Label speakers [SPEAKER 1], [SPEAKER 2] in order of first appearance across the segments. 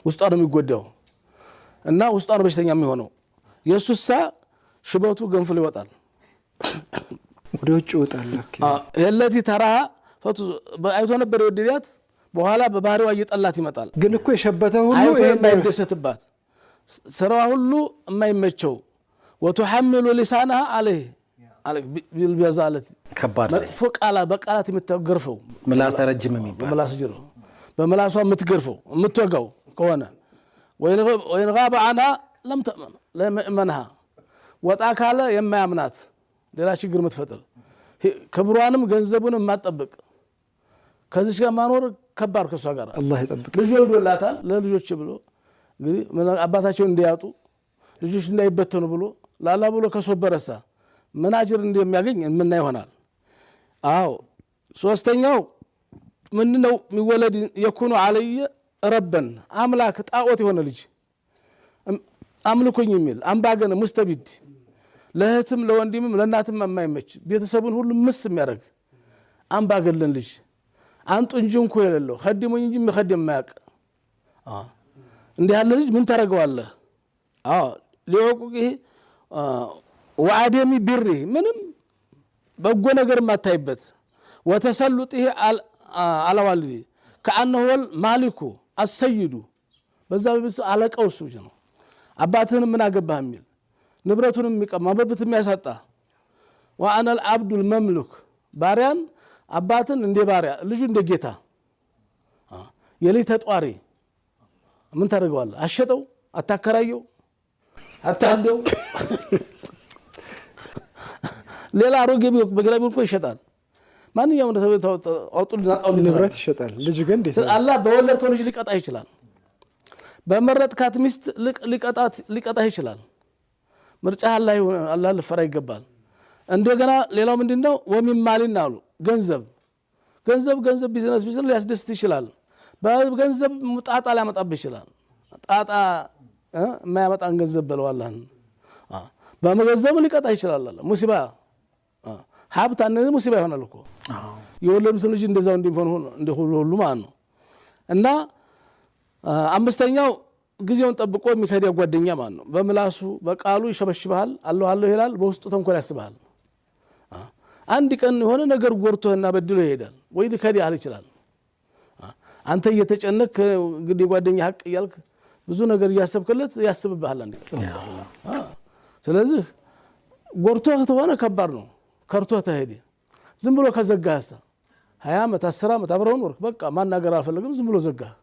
[SPEAKER 1] ውስጧ ነው የሚጎዳው እና ውስጧ ነው በሽተኛ የሚሆነው የሱሳ ሽበቱ ገንፍሎ ይወጣል
[SPEAKER 2] ወደ ውጭ ይወጣል
[SPEAKER 1] የለቲ ተራ ፈቱ አይቶ ነበር ወዲያት በኋላ በባህሪዋ እየጠላት ይመጣል
[SPEAKER 2] ግን እኮ የሸበተ ሁሉ
[SPEAKER 1] የማይደሰትባት ስራዋ ሁሉ የማይመቸው وتحمل لسانها عليه بالبزالة
[SPEAKER 2] ከባድ
[SPEAKER 1] መጥፎ በቃላት የምትገርፈው
[SPEAKER 2] ምላስ ረጅም የሚባል
[SPEAKER 1] ምላስ ጅሮ በመላሷ የምትገርፈው የምትወጋው ከሆነ ወይን غاب عنها لم تأمن لمنها ወጣ ካለ የማያምናት ሌላ ችግር የምትፈጥር ክብሯንም ገንዘቡንም ማጠብቅ ከዚህ ጋር ማኖር ከባድ ከሷ ጋር
[SPEAKER 2] አላህ ይጠብቅ
[SPEAKER 1] ልጅ ወልዶላታል ለልጆች ብሎ እንግዲህ አባታቸው እንዲያጡ ልጆች እንዳይበተኑ ብሎ ላላ ብሎ ከሶበረሳ ምን አጅር እንደሚያገኝ ምን ይሆናል አው ሶስተኛው ምንድነው የሚወለድ يكون علي ربا አምላክ ጣዖት የሆነ ልጅ አምልኩኝ የሚል አምባገነ ሙስተቢድ ለህትም ለወንድምም ለናትም የማይመች ቤተሰቡን ሁሉ ምስ የሚያደርግ አምባገለን ልጅ አንጡ እንጂ እንኮ የሌለው ኸድሙኝ እንጂ መኸደም ማያቅ እንዲህ ያለ ልጅ ምን ታረጋዋለህ ሊወቁህ ወአደሚ ቢሪ ምንም በጎ ነገር ማታይበት ወተሰልጡህ አላዋልዲ ከአንሁ ማሊኩ አሰይዱ በዛ በብስ አለቃው እሱ ነው አባትህን ምን አገባህ የሚል ንብረቱን የሚቀማ መብት የሚያሳጣ وانا العبد المملوك ባሪያን አባትን እንደ ባሪያ ልጁ እንደ ጌታ የሌት ተጧሪ ምን ታደርገዋለህ አሸጠው አታከራየው አታንደው ሌላ አሮጌ በግራቢ እኮ ይሸጣል ማንኛውም አውጡልና ጣውል
[SPEAKER 2] ንብረት ይሸጣል ልጅ ግን
[SPEAKER 1] አላህ በወለድከው ልጅ ሊቀጣ ይችላል በመረጥካት ሚስት ሊቀጣ ይችላል ምርጫ አላህ ልፈራ ይገባል እንደገና ሌላው ምንድነው ወሚን ማሊና አሉ ገንዘብ ቢዝነስ ሊያስደስት ይችላል በገንዘብ ጣጣ ሊያመጣብህ ይችላል ጣጣ የማያመጣን ገንዘብ በለው አላህ በመገንዘብ ሊቀጣ ይችላል አላህ ሙሲባ ሀብት አንነ ሙሲባ ይሆናል እኮ የወለዱት ልጅ እንደዛው እንደሁሉ ማለት ነው እና አምስተኛው ጊዜውን ጠብቆ የሚከዲያ ጓደኛ ማለት ነው በምላሱ በቃሉ ይሸበሽባል አላህ ይላል በውስጡ ተንኮል ያስባል አንድ ቀን የሆነ ነገር ጎርቶና በድሎ ይሄዳል ወይ ሊከዲያ ይችላል አንተ እየተጨነክ እንግዲህ ጓደኛ ሐቅ ይያልክ ብዙ ነገር ያሰብከለት ያስብብሃል አንዴ ስለዚህ ጎርቶህ ተሆነ ከባድ ነው ከርቶህ ተሄደ ዝም ብሎ ከዘጋህሳ 20 ዓመት 10 ዓመት አብረውን ወርክ በቃ ማናገር አልፈልግም ዝም ብሎ ዘጋህ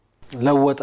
[SPEAKER 2] ለወጠ